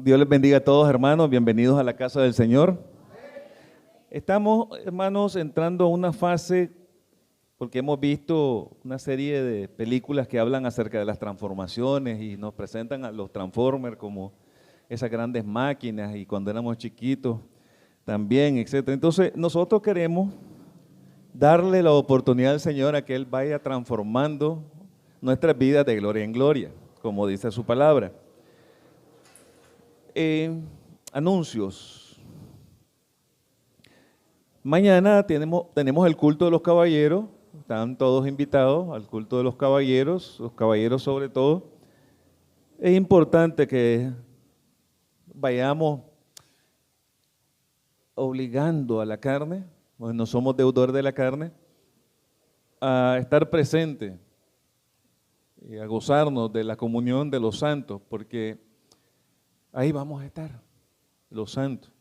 Dios les bendiga a todos, hermanos. Bienvenidos a la casa del Señor. Estamos, hermanos, entrando a una fase, porque hemos visto una serie de películas que hablan acerca de las transformaciones y nos presentan a los Transformers como esas grandes máquinas y cuando éramos chiquitos también, etc. Entonces, nosotros queremos darle la oportunidad al Señor a que Él vaya transformando nuestras vidas de gloria en gloria, como dice su palabra. Anuncios. Mañana tenemos el culto de los caballeros, están todos invitados al culto de los caballeros sobre todo. Es importante que vayamos obligando a la carne, pues no somos deudores de la carne, a estar presente y a gozarnos de la comunión de los santos, porque ahí vamos a estar, los santos.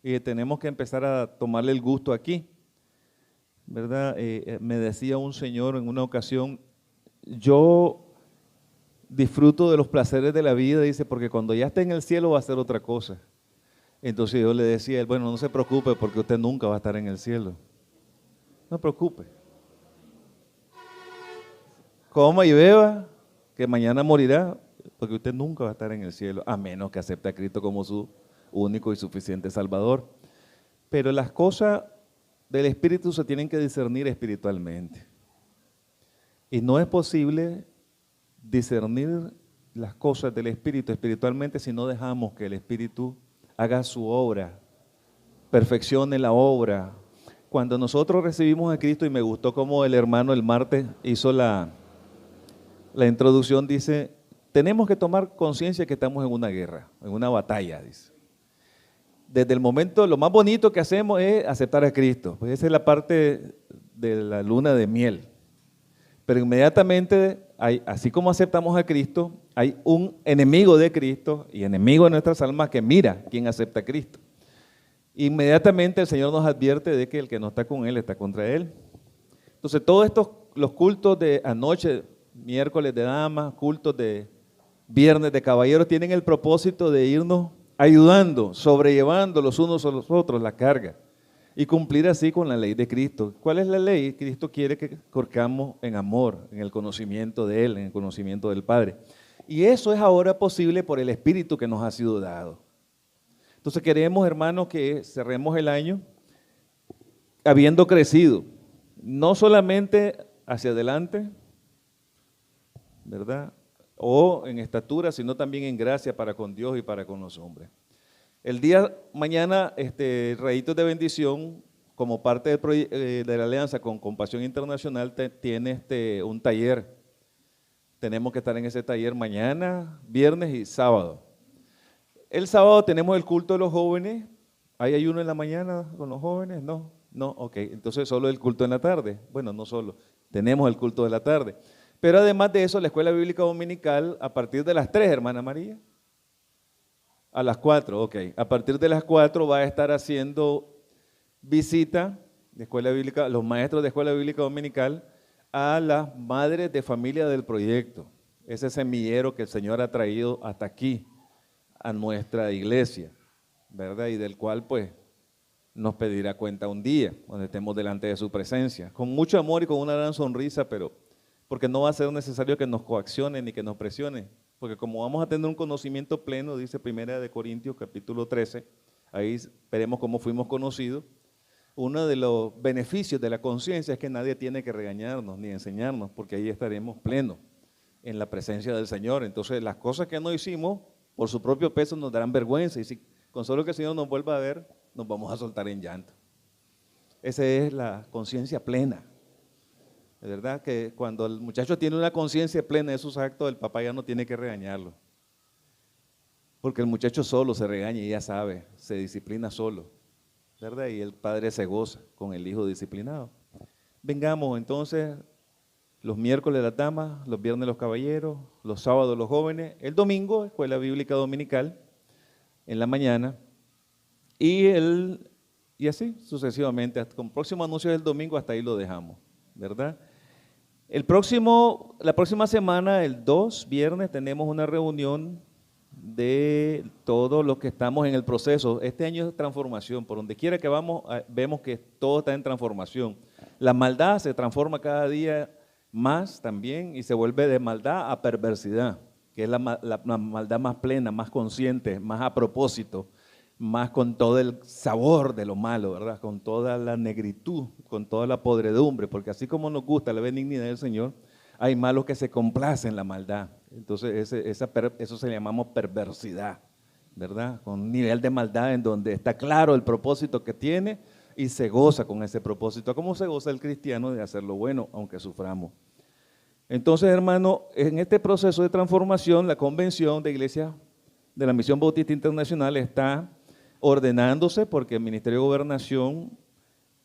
Y tenemos que empezar a tomarle el gusto aquí, ¿verdad? Me decía un señor en una ocasión, yo disfruto de los placeres de la vida, dice, porque cuando ya esté en el cielo va a ser otra cosa. Entonces yo le decía a él, bueno, no se preocupe porque usted nunca va a estar en el cielo. No se preocupe. Coma y beba, que mañana morirá, porque usted nunca va a estar en el cielo, a menos que acepte a Cristo como su único y suficiente Salvador. Pero las cosas del Espíritu se tienen que discernir espiritualmente. Y no es posible discernir las cosas del Espíritu espiritualmente si no dejamos que el Espíritu haga su obra, perfeccione la obra. Cuando nosotros recibimos a Cristo, y me gustó como el hermano el martes hizo la introducción, dice, tenemos que tomar conciencia que estamos en una guerra, en una batalla, dice. Desde el momento, lo más bonito que hacemos es aceptar a Cristo, pues esa es la parte de la luna de miel. Pero inmediatamente, así como aceptamos a Cristo, hay un enemigo de Cristo y enemigo de nuestras almas que mira quién acepta a Cristo. Inmediatamente el Señor nos advierte de que el que no está con Él está contra Él. Entonces todos estos, los cultos de anoche, miércoles de damas, cultos de viernes de caballeros, tienen el propósito de irnos ayudando, sobrellevando los unos a los otros la carga y cumplir así con la ley de Cristo. ¿Cuál es la ley? Cristo quiere que corcamos en amor, en el conocimiento de Él, en el conocimiento del Padre. Y eso es ahora posible por el Espíritu que nos ha sido dado. Entonces queremos, hermanos, que cerremos el año habiendo crecido, no solamente hacia adelante, ¿verdad?, o en estatura, sino también en gracia para con Dios y para con los hombres. El día mañana, Rayitos de Bendición, como parte de la alianza con Compasión Internacional, tiene un taller. Tenemos que estar en ese taller mañana, viernes y sábado. El sábado tenemos el culto de los jóvenes. ¿Hay ayuno en la mañana con los jóvenes? No, ok. Entonces solo el culto en la tarde. Bueno, no solo, tenemos el culto de la tarde. Pero además de eso, la Escuela Bíblica Dominical, a partir de las 3, hermana María, a las 4, ok. A partir de las 4 va a estar haciendo visita de Escuela Bíblica, los maestros de Escuela Bíblica Dominical, a las madres de familia del proyecto. Ese semillero que el Señor ha traído hasta aquí, a nuestra iglesia, ¿verdad? Y del cual, pues, nos pedirá cuenta un día, cuando estemos delante de su presencia. Con mucho amor y con una gran sonrisa, pero porque no va a ser necesario que nos coaccione ni que nos presione, porque como vamos a tener un conocimiento pleno, dice 1 Corintios capítulo 13, ahí veremos cómo fuimos conocidos. Uno de los beneficios de la conciencia es que nadie tiene que regañarnos ni enseñarnos, porque ahí estaremos plenos en la presencia del Señor. Entonces las cosas que no hicimos, por su propio peso nos darán vergüenza, y si con solo que el Señor nos vuelva a ver, nos vamos a soltar en llanto. Esa es la conciencia plena. Es verdad que cuando el muchacho tiene una conciencia plena de sus actos, el papá ya no tiene que regañarlo. Porque el muchacho solo se regaña y ya sabe, se disciplina solo, ¿verdad? Y el padre se goza con el hijo disciplinado. Vengamos entonces los miércoles las damas, los viernes los caballeros, los sábados los jóvenes, el domingo, Escuela Bíblica Dominical, en la mañana, y así sucesivamente, con el próximo anuncio del domingo hasta ahí lo dejamos, ¿verdad? La próxima semana, el 2, viernes, tenemos una reunión de todos los que estamos en el proceso. Este año es transformación, por donde quiera que vamos, vemos que todo está en transformación. La maldad se transforma cada día más también y se vuelve de maldad a perversidad, que es la maldad más plena, más consciente, más a propósito, más con todo el sabor de lo malo, ¿verdad? Con toda la negritud, con toda la podredumbre, porque así como nos gusta la benignidad del Señor, hay malos que se complacen en la maldad. Entonces eso se llamamos perversidad, ¿verdad? Con un nivel de maldad en donde está claro el propósito que tiene y se goza con ese propósito. ¿Cómo se goza el cristiano de hacer lo bueno, aunque suframos? Entonces, hermano, en este proceso de transformación, la convención de iglesia de la Misión Bautista Internacional está ordenándose porque el Ministerio de Gobernación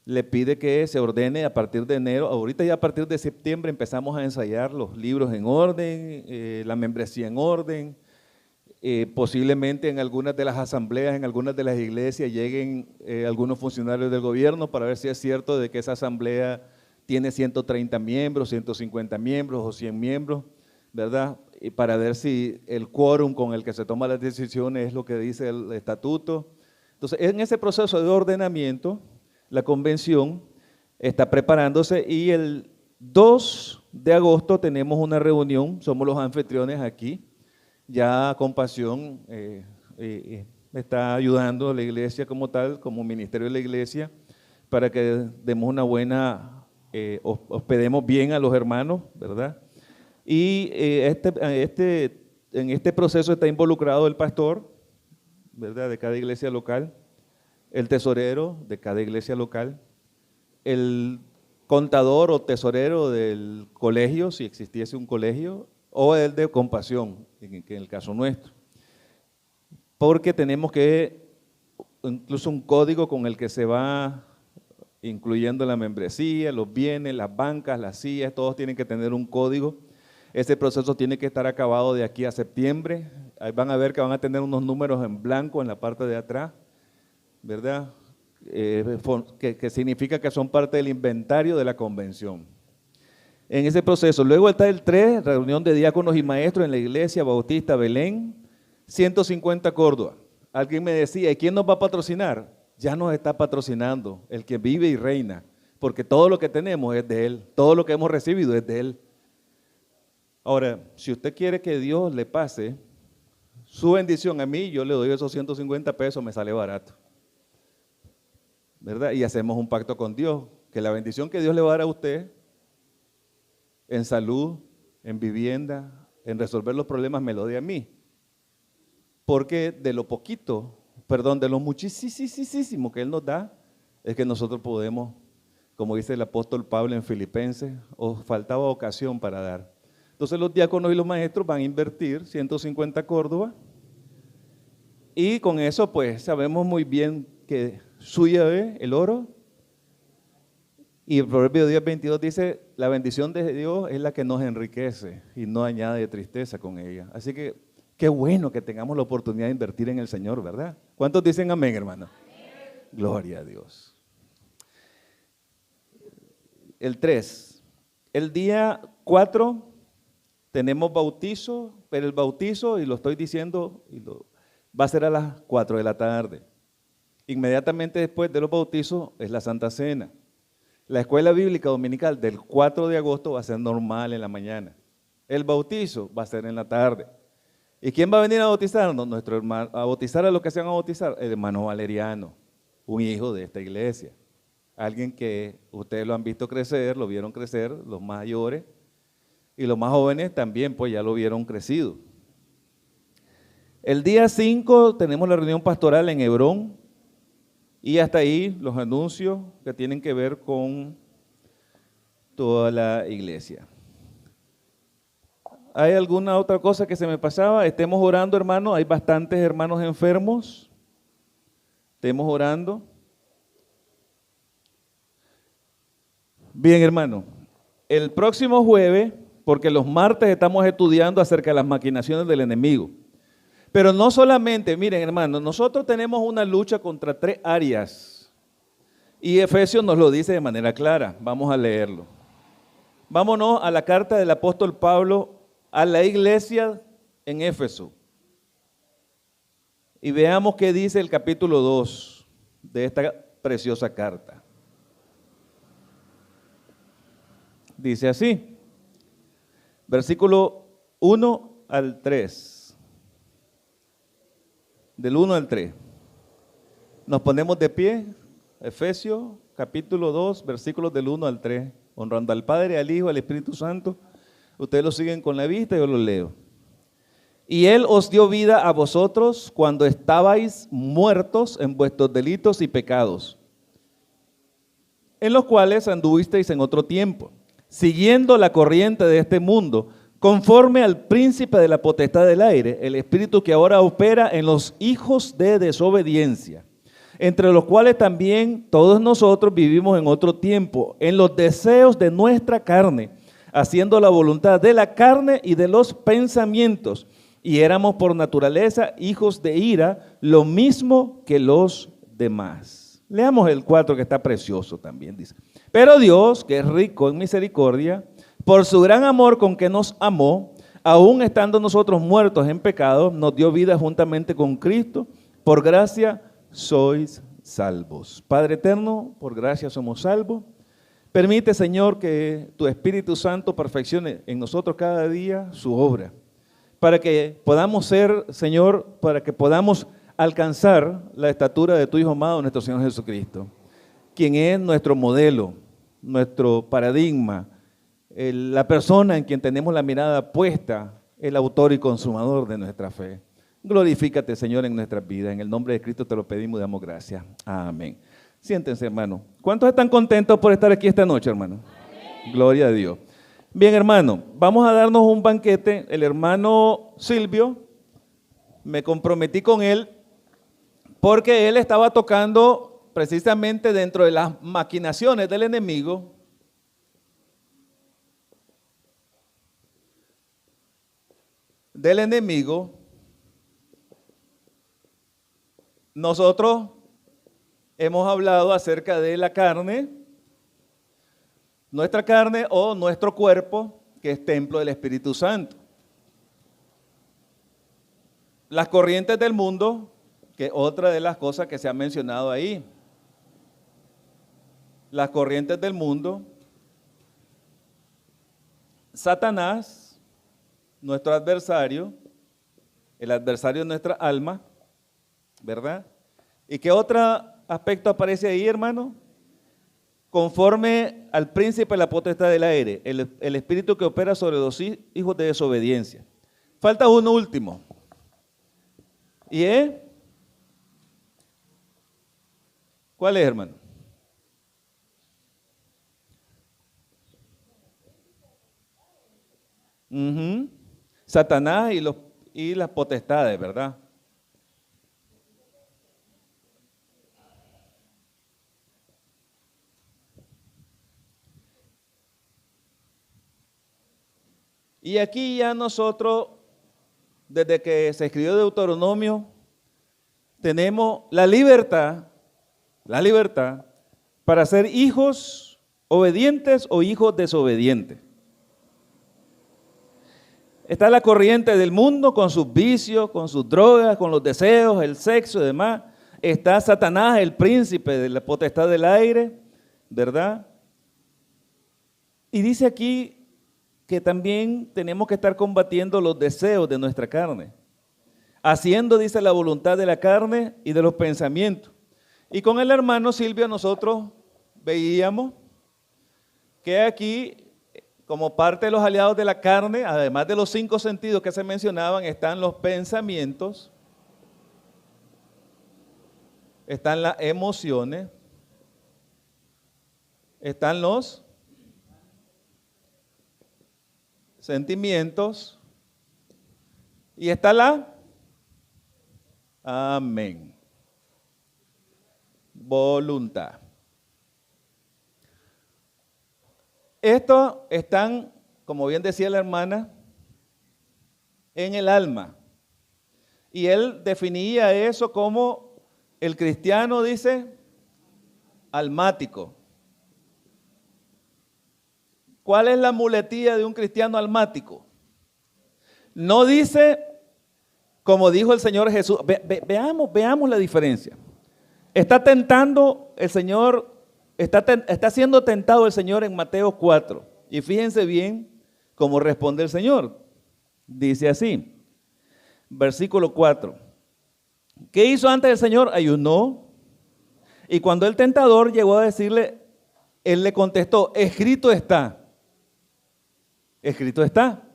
le pide que se ordene a partir de enero. Ahorita ya a partir de septiembre empezamos a ensayar los libros en orden, la membresía en orden, posiblemente en algunas de las asambleas, en algunas de las iglesias lleguen algunos funcionarios del gobierno para ver si es cierto de que esa asamblea tiene 130 miembros, 150 miembros o 100 miembros, ¿verdad? Y para ver si el quórum con el que se toman las decisiones es lo que dice el estatuto. Entonces, en ese proceso de ordenamiento, la convención está preparándose y el 2 de agosto tenemos una reunión, somos los anfitriones aquí, ya Compasión está ayudando a la iglesia como tal, como ministerio de la iglesia, para que demos una buena, hospedemos bien a los hermanos, ¿verdad? Y en este proceso está involucrado el pastor, ¿verdad?, de cada iglesia local, el tesorero de cada iglesia local, el contador o tesorero del colegio, si existiese un colegio, o el de Compasión, en el caso nuestro. Porque tenemos que, incluso un código con el que se va incluyendo la membresía, los bienes, las bancas, las sillas, todos tienen que tener un código. Ese proceso tiene que estar acabado de aquí a septiembre. Ahí van a ver que van a tener unos números en blanco en la parte de atrás, ¿verdad? Que significa que son parte del inventario de la convención. En ese proceso, luego está el 3, reunión de diáconos y maestros en la iglesia Bautista Belén, 150 Córdoba. Alguien me decía, ¿y quién nos va a patrocinar? Ya nos está patrocinando, el que vive y reina, porque todo lo que tenemos es de Él, todo lo que hemos recibido es de Él. Ahora, si usted quiere que Dios le pase su bendición a mí, yo le doy esos 150 pesos, me sale barato, ¿verdad? Y hacemos un pacto con Dios, que la bendición que Dios le va a dar a usted, en salud, en vivienda, en resolver los problemas, me lo dé a mí. Porque de lo poquito, de lo muchísimo que Él nos da, es que nosotros podemos, como dice el apóstol Pablo en Filipenses, os faltaba ocasión para dar. Entonces los diáconos y los maestros van a invertir 150 Córdoba y con eso pues sabemos muy bien que suya es el oro. Y el Proverbio 10:22 dice, la bendición de Dios es la que nos enriquece y no añade tristeza con ella. Así que qué bueno que tengamos la oportunidad de invertir en el Señor, ¿verdad? ¿Cuántos dicen amén, hermano? Amén. Gloria a Dios. El 3, el día 4 tenemos bautizo, pero el bautizo, y lo estoy diciendo, va a ser a las 4 de la tarde. Inmediatamente después de los bautizos es la Santa Cena. La escuela bíblica dominical del 4 de agosto va a ser normal en la mañana. El bautizo va a ser en la tarde. ¿Y quién va a venir a bautizarnos? Nuestro hermano, a bautizar a los que se van a bautizar, el hermano Valeriano, un hijo de esta iglesia. Alguien que ustedes lo han visto crecer, lo vieron crecer, los mayores, y los más jóvenes también, pues ya lo vieron crecido. El día 5 tenemos la reunión pastoral en Hebrón, y hasta ahí los anuncios que tienen que ver con toda la iglesia. ¿Hay alguna otra cosa que se me pasaba? Estemos orando, hermanos. Hay bastantes hermanos enfermos. Estemos orando. Bien, hermano. El próximo jueves, porque los martes estamos estudiando acerca de las maquinaciones del enemigo. Pero no solamente, miren, hermanos, nosotros tenemos una lucha contra 3 áreas. Y Efesios nos lo dice de manera clara. Vamos a leerlo. Vámonos a la carta del apóstol Pablo a la iglesia en Éfeso. y veamos qué dice el capítulo 2 de esta preciosa carta. Dice así, versículo 1 al 3, del 1 al 3. Nos ponemos de pie, Efesios capítulo 2, versículos del 1 al 3, honrando al Padre, al Hijo, al Espíritu Santo. Ustedes lo siguen con la vista, yo lo leo. Y Él os dio vida a vosotros cuando estabais muertos en vuestros delitos y pecados, en los cuales anduvisteis en otro tiempo, siguiendo la corriente de este mundo, conforme al príncipe de la potestad del aire, el espíritu que ahora opera en los hijos de desobediencia, entre los cuales también todos nosotros vivimos en otro tiempo, en los deseos de nuestra carne, haciendo la voluntad de la carne y de los pensamientos, y éramos por naturaleza hijos de ira, lo mismo que los demás. Leamos el 4 que está precioso también, dice. Pero Dios, que es rico en misericordia, por su gran amor con que nos amó, aun estando nosotros muertos en pecado, nos dio vida juntamente con Cristo, por gracia sois salvos. Padre eterno, por gracia somos salvos. Permite, Señor, que tu Espíritu Santo perfeccione en nosotros cada día su obra, para que podamos ser, Señor, para que podamos alcanzar la estatura de tu Hijo amado, nuestro Señor Jesucristo, quien es nuestro modelo, nuestro paradigma, la persona en quien tenemos la mirada puesta, el autor y consumador de nuestra fe. Glorifícate, Señor, en nuestras vidas. En el nombre de Cristo te lo pedimos y damos gracias. Amén. Siéntense, hermano. ¿Cuántos están contentos por estar aquí esta noche, hermano? Amén. Gloria a Dios. Bien, hermano, vamos a darnos un banquete. El hermano Silvio, me comprometí con él porque él estaba tocando precisamente dentro de las maquinaciones del enemigo. Nosotros hemos hablado acerca de la carne, nuestra carne o nuestro cuerpo, que es templo del Espíritu Santo. Las corrientes del mundo, que es otra de las cosas que se ha mencionado ahí. Las corrientes del mundo, Satanás, nuestro adversario, el adversario de nuestra alma, ¿verdad? ¿Y qué otro aspecto aparece ahí, hermano? Conforme al príncipe de la potestad del aire, el espíritu que opera sobre los hijos de desobediencia. Falta uno último. ¿Y es? ¿Cuál es, hermano? Satanás y las potestades, ¿verdad? Y aquí ya nosotros, desde que se escribió Deuteronomio, tenemos la libertad para ser hijos obedientes o hijos desobedientes. Está la corriente del mundo con sus vicios, con sus drogas, con los deseos, el sexo y demás. Está Satanás, el príncipe de la potestad del aire, ¿verdad? Y dice aquí que también tenemos que estar combatiendo los deseos de nuestra carne, haciendo, dice, la voluntad de la carne y de los pensamientos. Y con el hermano Silvio nosotros veíamos que aquí, como parte de los aliados de la carne, además de los 5 sentidos que se mencionaban, están los pensamientos, están las emociones, están los sentimientos y está la amén, voluntad. Estos están, como bien decía la hermana, en el alma. Y él definía eso como el cristiano, dice, almático. ¿Cuál es la muletilla de un cristiano almático? No dice Como dijo el Señor Jesús, veamos la diferencia. Está tentando el Señor, está siendo tentado el Señor en Mateo 4. Y fíjense bien cómo responde el Señor. Dice así, versículo 4. ¿Qué hizo antes el Señor? Ayunó. Y cuando el tentador llegó a decirle, él le contestó, escrito está. Escrito está.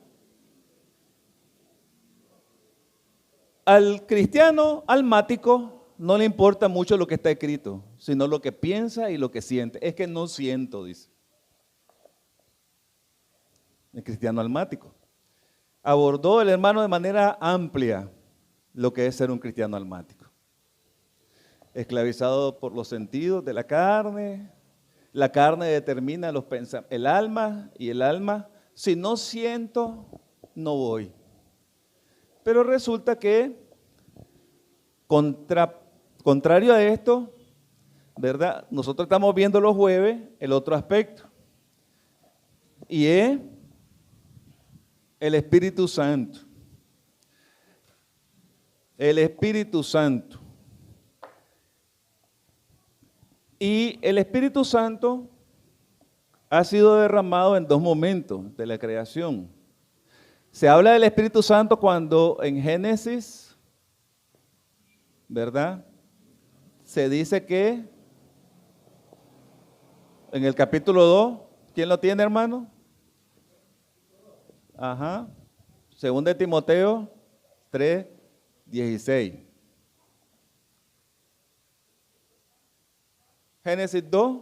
Al cristiano almático no le importa mucho lo que está escrito, sino lo que piensa y lo que siente. Es que no siento, dice. El cristiano almático. Abordó el hermano de manera amplia lo que es ser un cristiano almático. Esclavizado por los sentidos de la carne determina los pensamientos, el alma, y el alma, si no siento, no voy. Pero resulta que, contrario a esto, ¿verdad? Nosotros estamos viendo los jueves el otro aspecto, y es el Espíritu Santo. El Espíritu Santo. Y el Espíritu Santo ha sido derramado en dos momentos de la creación. Se habla del Espíritu Santo cuando en Génesis, ¿verdad? Se dice que en el capítulo 2, ¿quién lo tiene, hermano? Ajá. Segunda de Timoteo 3:16. Génesis 2.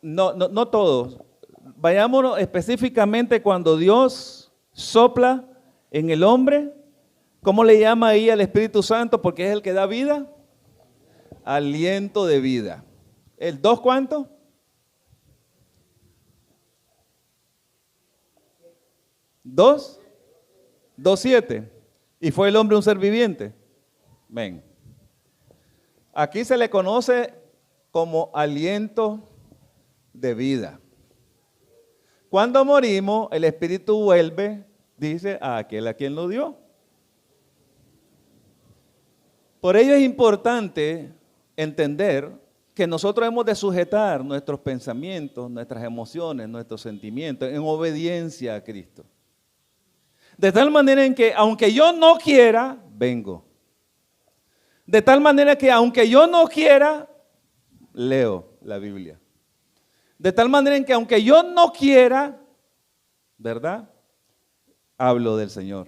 No todos. Vayámonos específicamente cuando Dios sopla en el hombre. ¿Cómo le llama ahí al Espíritu Santo? Porque es el que da vida. Aliento de vida. ¿El 2 cuánto? 2:7. ¿Y fue el hombre un ser viviente? Ven. Aquí se le conoce como aliento de vida. Cuando morimos, el Espíritu vuelve, dice, a aquel a quien lo dio. Por ello es importante entender que nosotros hemos de sujetar nuestros pensamientos, nuestras emociones, nuestros sentimientos en obediencia a Cristo. De tal manera en que, aunque yo no quiera, vengo. De tal manera que, aunque yo no quiera, leo la Biblia. De tal manera en que, aunque yo no quiera, ¿verdad? Hablo del Señor.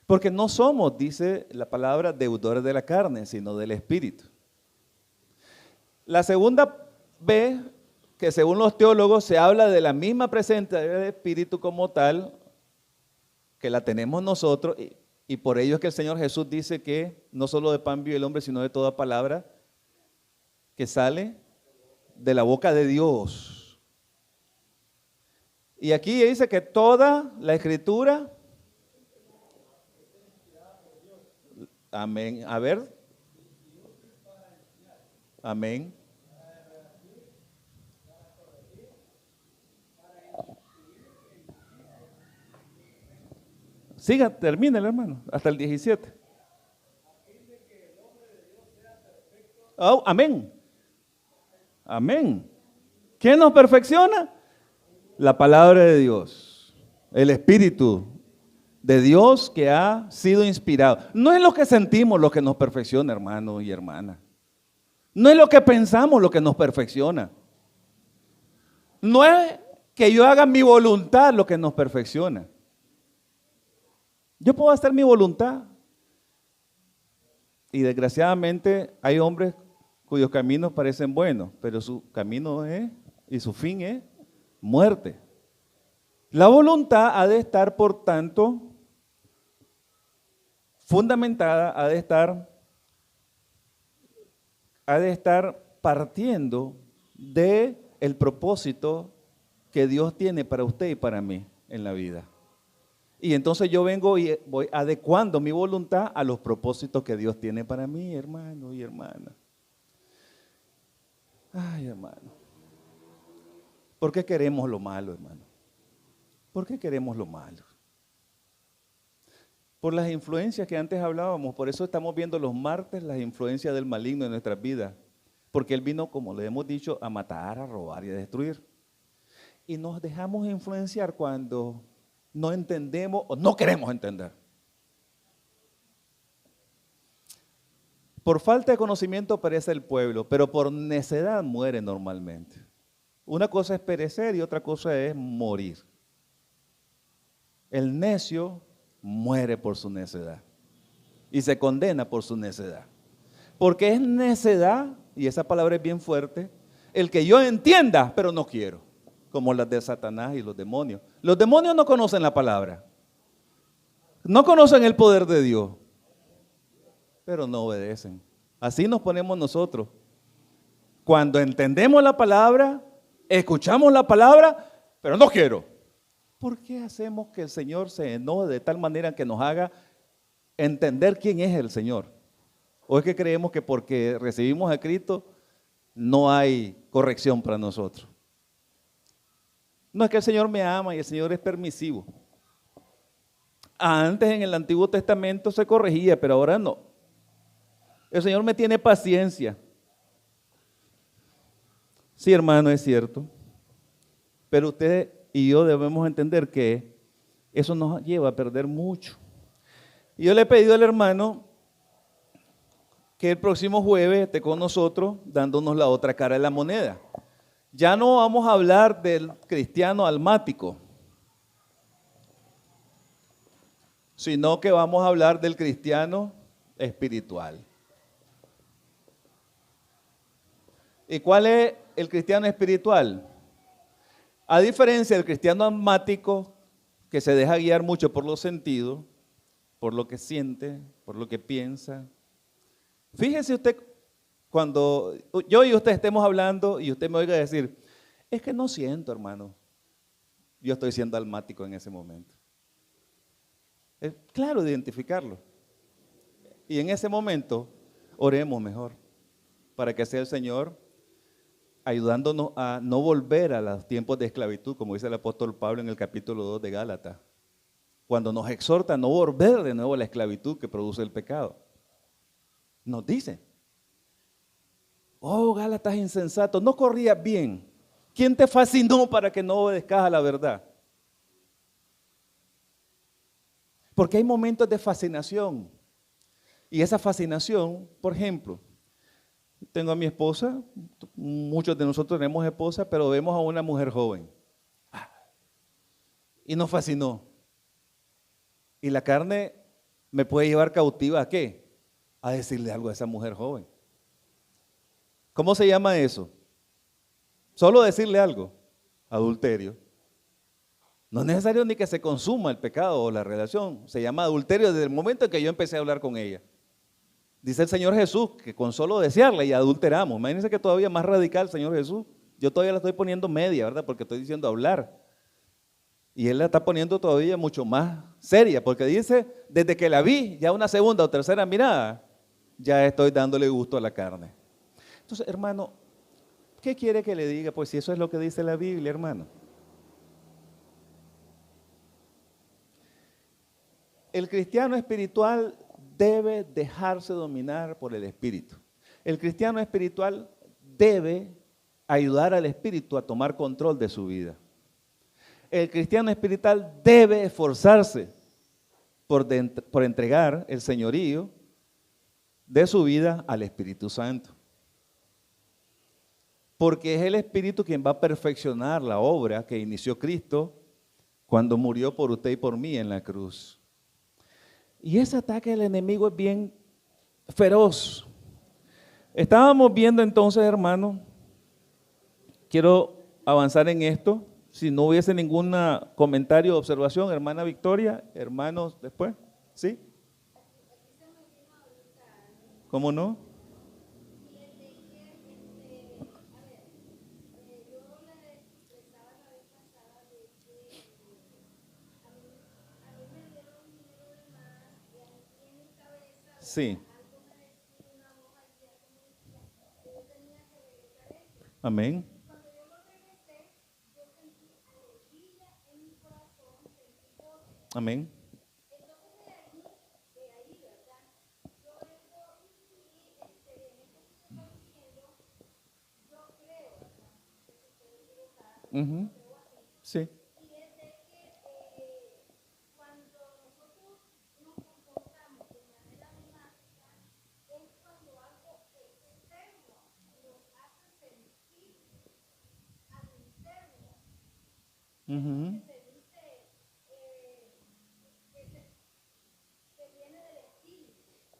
Porque no somos, dice la palabra, deudores de la carne, sino del Espíritu. La segunda vez que según los teólogos se habla de la misma presencia del Espíritu como tal, que la tenemos nosotros, y por ello es que el Señor Jesús dice que no solo de pan vive el hombre, sino de toda palabra que sale de la boca de Dios. Y aquí dice que toda la Escritura, amén, a ver, amén. Siga, termina el hermano, hasta el 17. Oh, amén. Amén. ¿Quién nos perfecciona? La palabra de Dios, el Espíritu de Dios que ha sido inspirado. No es lo que sentimos lo que nos perfecciona, hermano y hermana. No es lo que pensamos lo que nos perfecciona. No es que yo haga mi voluntad lo que nos perfecciona. Yo puedo hacer mi voluntad. Y desgraciadamente hay hombres cuyos caminos parecen buenos, pero su camino es, y su fin es, muerte. La voluntad ha de estar, por tanto, fundamentada, ha de estar partiendo del propósito que Dios tiene para usted y para mí en la vida. Y entonces yo vengo y voy adecuando mi voluntad a los propósitos que Dios tiene para mí, hermano y hermana. Ay, hermano. ¿Por qué queremos lo malo, hermano? ¿Por qué queremos lo malo? Por las influencias que antes hablábamos, por eso estamos viendo los martes las influencias del maligno en nuestras vidas. Porque él vino, como le hemos dicho, a matar, a robar y a destruir. Y nos dejamos influenciar cuando no entendemos o no queremos entender. Por falta de conocimiento perece el pueblo, pero por necedad muere normalmente. Una cosa es perecer y otra cosa es morir. El necio muere por su necedad y se condena por su necedad. Porque es necedad, y esa palabra es bien fuerte, el que yo entienda, pero no quiero, como las de Satanás y los demonios. Los demonios no conocen la palabra, no conocen el poder de Dios, pero no obedecen. Así nos ponemos nosotros. Cuando entendemos la palabra, escuchamos la palabra, pero no quiero. ¿Por qué hacemos que el Señor se enoje de tal manera que nos haga entender quién es el Señor? ¿O es que creemos que porque recibimos a Cristo no hay corrección para nosotros? No, es que el Señor me ama y el Señor es permisivo. Antes en el Antiguo Testamento se corregía, pero ahora no. El Señor me tiene paciencia. Sí, hermano, es cierto. Pero usted y yo debemos entender que eso nos lleva a perder mucho. Y yo le he pedido al hermano que el próximo jueves esté con nosotros dándonos la otra cara de la moneda. Ya no vamos a hablar del cristiano almático, sino que vamos a hablar del cristiano espiritual. ¿Y cuál es el cristiano espiritual? A diferencia del cristiano almático, que se deja guiar mucho por los sentidos, por lo que siente, por lo que piensa. Fíjese usted, cuando yo y usted estemos hablando y usted me oiga decir, es que no siento, hermano. Yo estoy siendo almático en ese momento. Es claro de identificarlo. Y en ese momento, oremos mejor, para que sea el Señor ayudándonos a no volver a los tiempos de esclavitud, como dice el apóstol Pablo en el capítulo 2 de Gálatas, cuando nos exhorta a no volver de nuevo a la esclavitud que produce el pecado. Nos dice, oh Gálatas insensato, no corrías bien. ¿Quién te fascinó para que no obedezcas a la verdad? Porque hay momentos de fascinación. Y esa fascinación, por ejemplo, tengo a mi esposa, muchos de nosotros tenemos esposa, pero vemos a una mujer joven. Y nos fascinó. Y la carne me puede llevar cautiva ¿a qué? A decirle algo a esa mujer joven. ¿Cómo se llama eso? Solo decirle algo. Adulterio. No es necesario ni que se consuma el pecado o la relación. Se llama adulterio desde el momento en que yo empecé a hablar con ella. Dice el Señor Jesús que con solo desearla y adulteramos. Imagínense que todavía más radical el Señor Jesús. Yo todavía la estoy poniendo media, ¿verdad? Porque estoy diciendo hablar. Y Él la está poniendo todavía mucho más seria, porque dice, desde que la vi, ya una segunda o tercera mirada, ya estoy dándole gusto a la carne. Entonces, hermano, ¿qué quiere que le diga? Pues si eso es lo que dice la Biblia, hermano. El cristiano espiritual debe dejarse dominar por el Espíritu. El cristiano espiritual debe ayudar al Espíritu a tomar control de su vida. El cristiano espiritual debe esforzarse por entregar el señorío de su vida al Espíritu Santo. Porque es el Espíritu quien va a perfeccionar la obra que inició Cristo cuando murió por usted y por mí en la cruz. Y ese ataque del enemigo es bien feroz. Estábamos viendo entonces, hermano, quiero avanzar en esto. Si no hubiese ningún comentario o observación, hermana Victoria, hermanos, después, ¿sí? ¿Cómo no? Sí. Amén. Amén.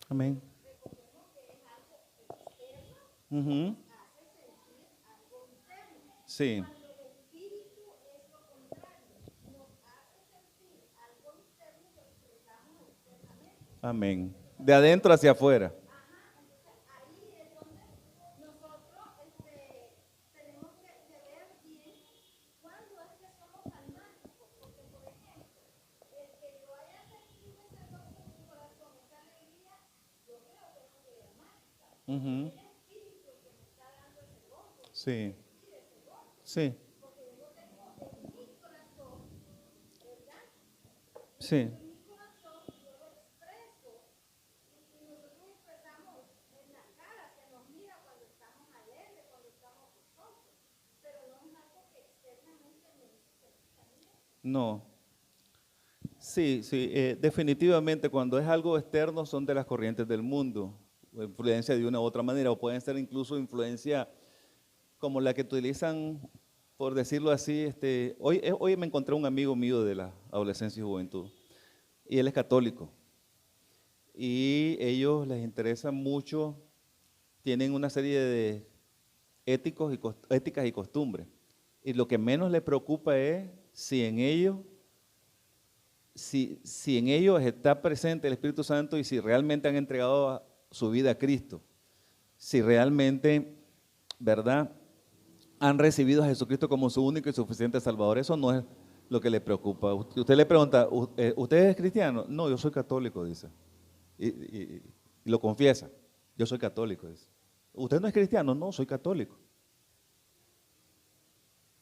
Amén. Ujú. Sí. Amén. De adentro hacia afuera. Ujú. Sí. Sí. Sí. No. Sí, sí, definitivamente cuando es algo externo son de las corrientes del mundo, o influencia de una u otra manera, o pueden ser incluso influencia como la que utilizan, por decirlo así, hoy me encontré un amigo mío de la adolescencia y juventud, y él es católico, y ellos les interesa mucho, tienen una serie de éticas y costumbres, y lo que menos les preocupa es si en ellos está presente el Espíritu Santo y si realmente han entregado su vida a Cristo, si realmente, ¿verdad?, han recibido a Jesucristo como su único y suficiente Salvador. Eso no es lo que le preocupa. Usted le pregunta, ¿usted es cristiano? No, yo soy católico, dice. Y lo confiesa, yo soy católico, dice. ¿Usted no es cristiano? No, soy católico.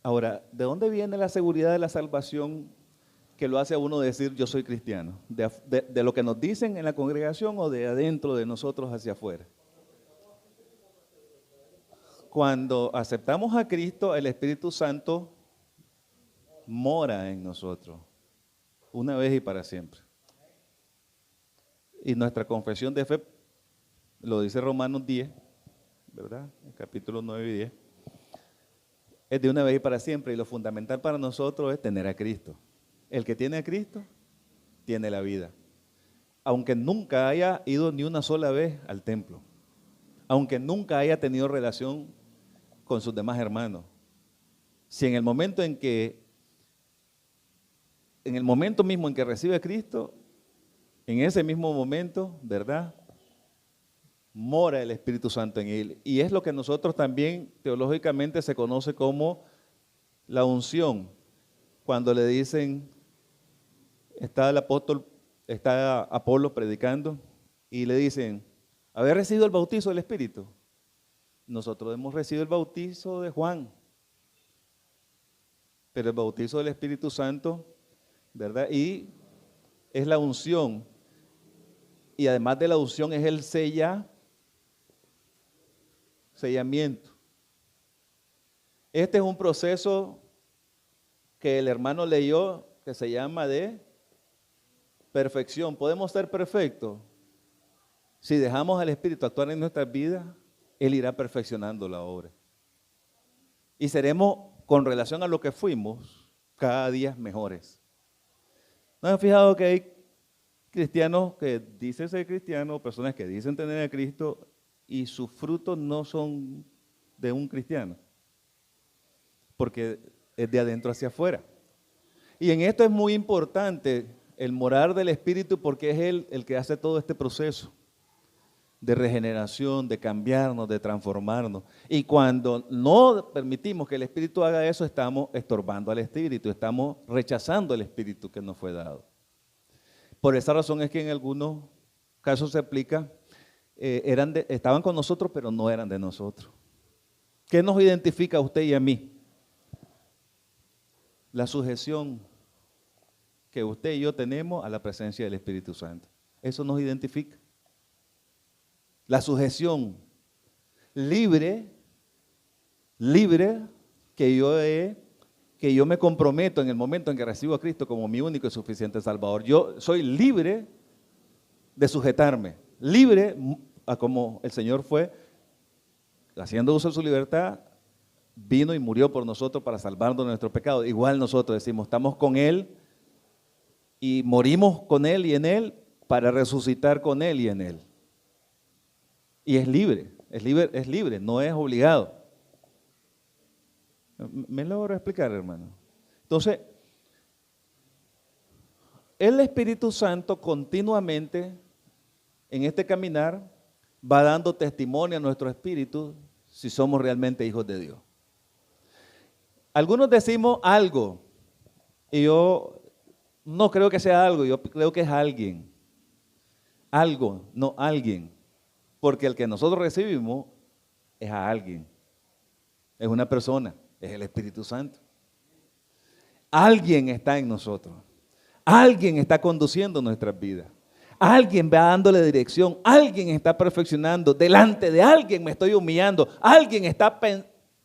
Ahora, ¿de dónde viene la seguridad de la salvación que lo hace a uno decir yo soy cristiano? ¿De lo que nos dicen en la congregación o de adentro de nosotros hacia afuera? Cuando aceptamos a Cristo, el Espíritu Santo mora en nosotros, una vez y para siempre. Y nuestra confesión de fe, lo dice Romanos 10, ¿verdad? El capítulo 9 y 10, es de una vez y para siempre. Y lo fundamental para nosotros es tener a Cristo. El que tiene a Cristo, tiene la vida. Aunque nunca haya ido ni una sola vez al templo, aunque nunca haya tenido relación con sus demás hermanos, si en el momento mismo en que recibe a Cristo, en ese mismo momento, ¿verdad?, mora el Espíritu Santo en él. Y es lo que nosotros también teológicamente se conoce como la unción. Cuando le dicen, está Apolo predicando y le dicen, ¿habéis recibido el bautizo del Espíritu? Nosotros hemos recibido el bautizo de Juan, pero el bautizo del Espíritu Santo, ¿verdad? Y es la unción. Y además de la unción es el sellamiento. Este es un proceso que el hermano leyó que se llama de perfección. ¿Podemos ser perfectos? Si dejamos al Espíritu actuar en nuestras vidas, Él irá perfeccionando la obra. Y seremos, con relación a lo que fuimos, cada día mejores. ¿No han fijado que hay cristianos que dicen ser cristianos, personas que dicen tener a Cristo y sus frutos no son de un cristiano? Porque es de adentro hacia afuera. Y en esto es muy importante el morar del Espíritu porque es Él el que hace todo este proceso de regeneración, de cambiarnos, de transformarnos. Y cuando no permitimos que el Espíritu haga eso, estamos estorbando al Espíritu, estamos rechazando el Espíritu que nos fue dado. Por esa razón es que en algunos casos se aplica, estaban con nosotros, pero no eran de nosotros. ¿Qué nos identifica a usted y a mí? La sujeción que usted y yo tenemos a la presencia del Espíritu Santo. Eso nos identifica. La sujeción libre que yo me comprometo en el momento en que recibo a Cristo como mi único y suficiente Salvador. Yo soy libre de sujetarme, libre a como el Señor fue, haciendo uso de su libertad, vino y murió por nosotros para salvarnos de nuestro pecado. Igual nosotros decimos, estamos con Él y morimos con Él y en Él para resucitar con Él y en Él. Y es libre, no es obligado. ¿Me logro explicar, hermano? Entonces, el Espíritu Santo continuamente en este caminar va dando testimonio a nuestro espíritu si somos realmente hijos de Dios. Algunos decimos algo y yo no creo que sea algo, yo creo que es alguien. Algo, no alguien. Porque el que nosotros recibimos es a alguien. Es una persona, es el Espíritu Santo. Alguien está en nosotros. Alguien está conduciendo nuestras vidas. Alguien va dándole dirección. Alguien está perfeccionando. Delante de alguien me estoy humillando. Alguien está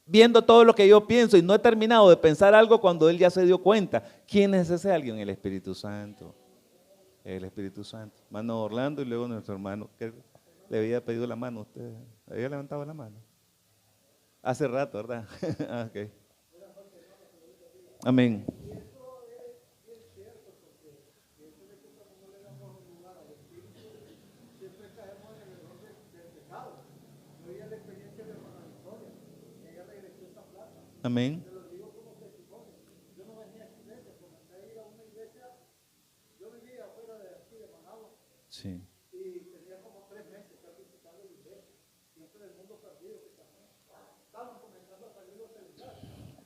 viendo todo lo que yo pienso y no he terminado de pensar algo cuando él ya se dio cuenta. ¿Quién es ese alguien? El Espíritu Santo. El Espíritu Santo. Hermano Orlando y luego nuestro hermano que le había pedido la mano. ¿Usted había levantado la mano? Hace rato, ¿verdad? Okay. Amén. Amén. Sí.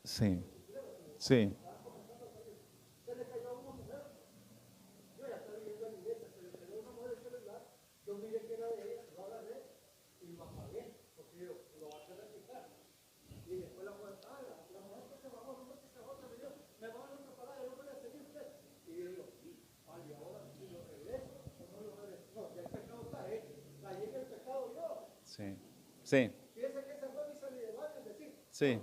Sí. Sí. Sí. Sí. Sí.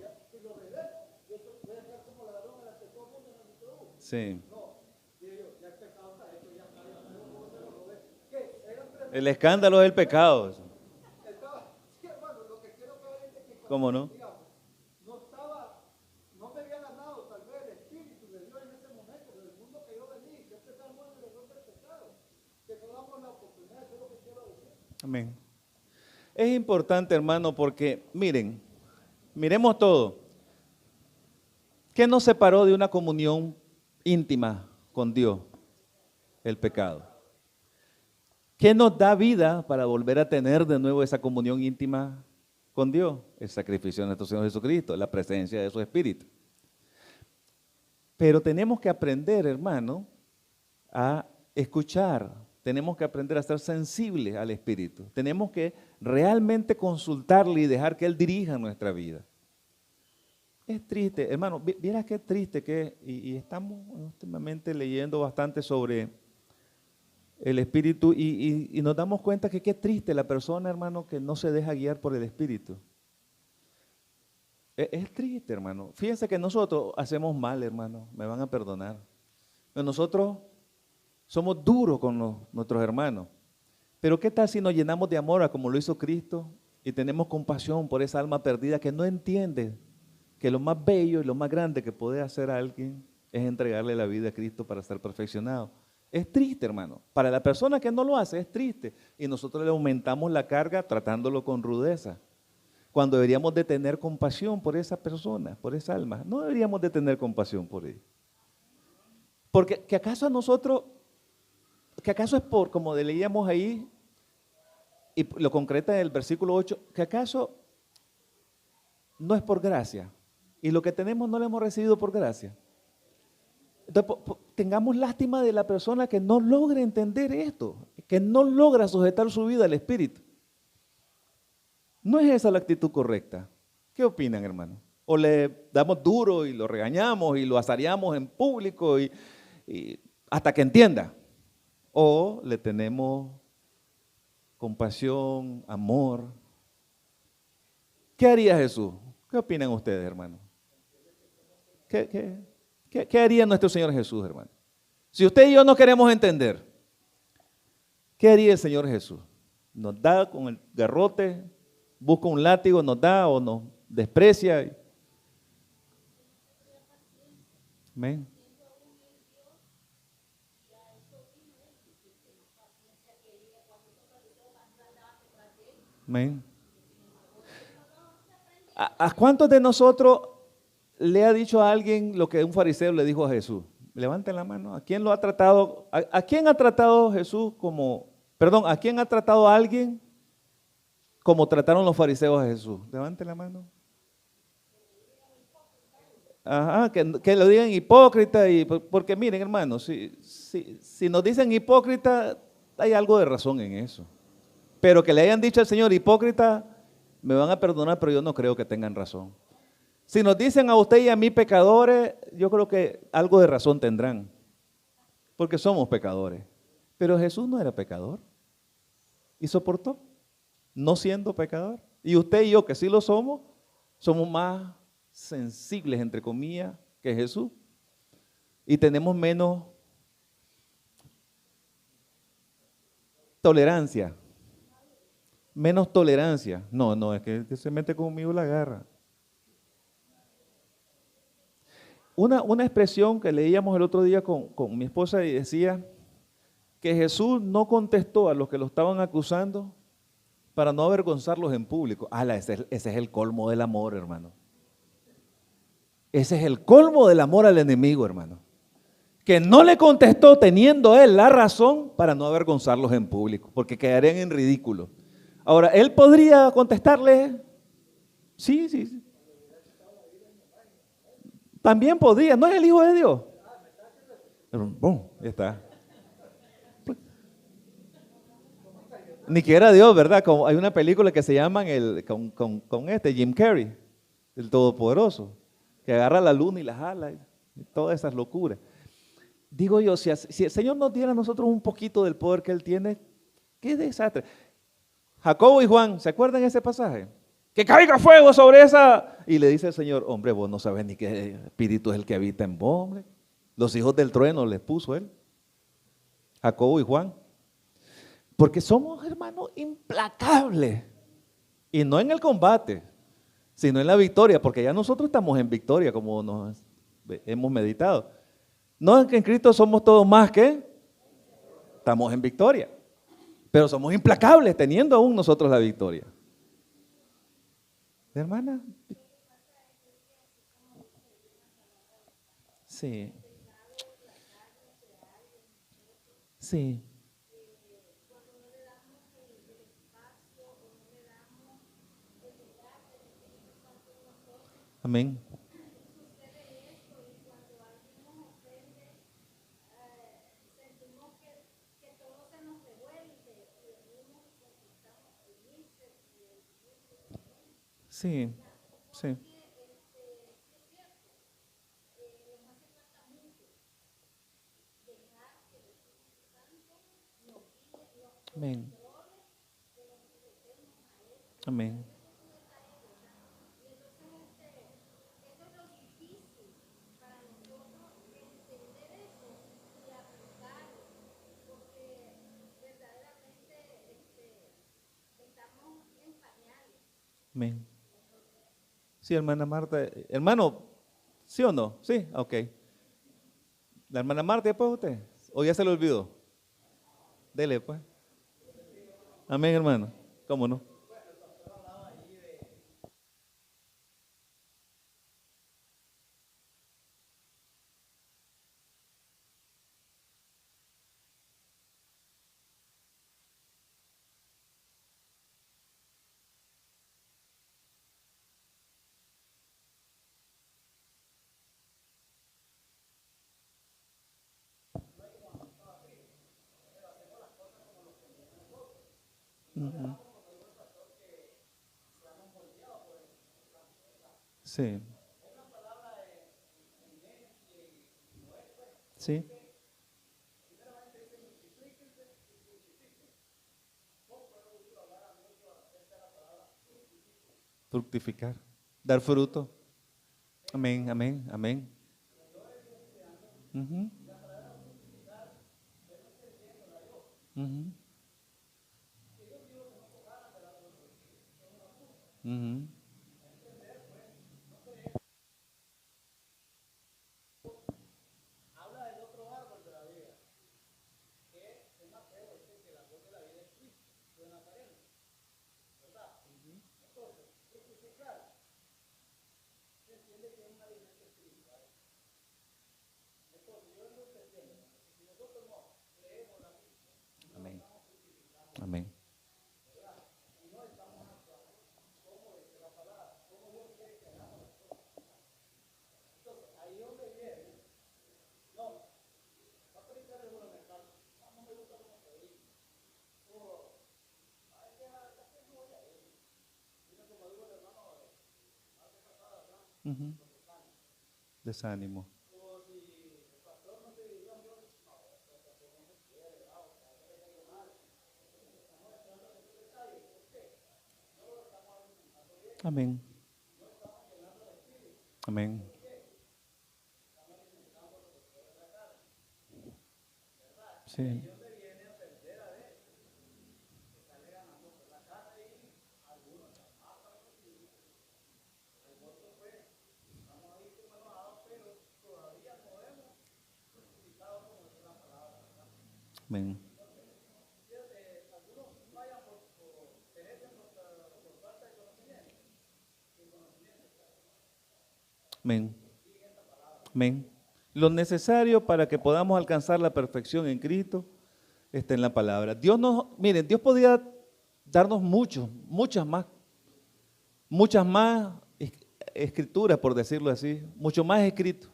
Sí. El escándalo es el pecado. ¿Cómo no? Amén. Es importante, hermano, porque miren, miremos todo. ¿Qué nos separó de una comunión íntima con Dios? El pecado. ¿Qué nos da vida para volver a tener de nuevo esa comunión íntima con Dios? El sacrificio de nuestro Señor Jesucristo, la presencia de su Espíritu. Pero tenemos que aprender, hermano, a escuchar. Tenemos que aprender a ser sensibles al Espíritu. Tenemos que realmente consultarle y dejar que Él dirija nuestra vida. Es triste, hermano, vieras qué triste que es, y estamos últimamente leyendo bastante sobre el Espíritu y nos damos cuenta que qué triste la persona, hermano, que no se deja guiar por el Espíritu. Es triste, hermano. Fíjense que nosotros hacemos mal, hermano, me van a perdonar. Pero nosotros somos duros con nuestros hermanos. Pero ¿qué tal si nos llenamos de amor como lo hizo Cristo y tenemos compasión por esa alma perdida que no entiende que lo más bello y lo más grande que puede hacer a alguien es entregarle la vida a Cristo para ser perfeccionado? Es triste, hermano. Para la persona que no lo hace es triste. Y nosotros le aumentamos la carga tratándolo con rudeza. Cuando deberíamos de tener compasión por esa persona, por esa alma. No deberíamos de tener compasión por ella. Porque que acaso a nosotros, que acaso es por, como leíamos ahí, y lo concreta en el versículo 8, que acaso no es por gracia. Y lo que tenemos no lo hemos recibido por gracia. Entonces, tengamos lástima de la persona que no logra entender esto, que no logra sujetar su vida al Espíritu. No es esa la actitud correcta. ¿Qué opinan, hermano? O le damos duro y lo regañamos y lo azareamos en público y hasta que entienda. O le tenemos compasión, amor. ¿Qué haría Jesús? ¿Qué opinan ustedes, hermano? ¿Qué haría nuestro Señor Jesús, hermano? Si usted y yo no queremos entender, ¿qué haría el Señor Jesús? ¿Nos da con el garrote, busca un látigo, nos da o nos desprecia? Amén. Amén. ¿A cuántos de nosotros le ha dicho a alguien lo que un fariseo le dijo a Jesús? Levanten la mano. ¿A quién lo ha tratado? ¿A quién ha tratado Jesús como, perdón, a quién ha tratado a alguien como trataron los fariseos a Jesús? Levanten la mano. Ajá, que lo digan hipócrita, porque miren hermanos, si nos dicen hipócrita, hay algo de razón en eso. Pero que le hayan dicho al Señor hipócrita, me van a perdonar, pero yo no creo que tengan razón. Si nos dicen a usted y a mí pecadores, yo creo que algo de razón tendrán, porque somos pecadores. Pero Jesús no era pecador y soportó, no siendo pecador. Y usted y yo, que sí lo somos más sensibles, entre comillas, que Jesús. Y tenemos menos tolerancia. Menos tolerancia. No, es que se mete conmigo la garra. Una expresión que leíamos el otro día con mi esposa y decía que Jesús no contestó a los que lo estaban acusando para no avergonzarlos en público. Ese es el colmo del amor, hermano. Ese es el colmo del amor al enemigo, hermano. Que no le contestó teniendo él la razón para no avergonzarlos en público, porque quedarían en ridículo. Ahora, él podría contestarle, sí. También podría, no es el Hijo de Dios. Boom, ya está. Ni que era Dios, ¿verdad? Como hay una película que se llama con Jim Carrey, el Todopoderoso, que agarra la luna y la jala, y todas esas locuras. Digo yo, si el Señor nos diera a nosotros un poquito del poder que Él tiene, qué desastre. Jacobo y Juan, ¿se acuerdan de ese pasaje? Que caiga fuego sobre esa. Y le dice el Señor, hombre, vos no sabes ni qué espíritu es el que habita en vos, hombre. Los hijos del trueno les puso Él. Jacobo y Juan. Porque somos, hermanos, implacables. Y no en el combate, sino en la victoria, porque ya nosotros estamos en victoria, como nos hemos meditado. No es que en Cristo somos todos más que estamos en victoria, pero somos implacables teniendo aún nosotros la victoria. Hermana. Sí. Sí. Amén. Sí, sí. Amén. Amén. Amén. Sí, hermana Marta. Hermano, ¿sí o no? Sí, ok. La hermana Marta, después usted. ¿O ya se le olvidó? Dele, pues. Amén, hermano. ¿Cómo no? Ujú. Sí. Sí. Fructificar. Dar fruto. Amén, amén, amén. Ujú, ujú, ujú. Amén. Ujú. Desánimo. Amén. Amén. Sí. Amén. Amén. Amén. Lo necesario para que podamos alcanzar la perfección en Cristo está en la palabra. Dios nos, miren, Dios podía darnos muchas más escrituras, por decirlo así, mucho más escrito,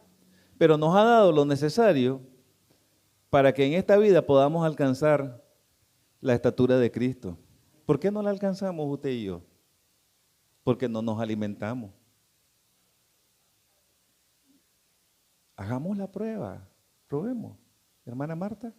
pero nos ha dado lo necesario para que en esta vida podamos alcanzar la estatura de Cristo. ¿Por qué no la alcanzamos usted y yo? Porque no nos alimentamos. Hagamos la prueba, probemos. Hermana Marta.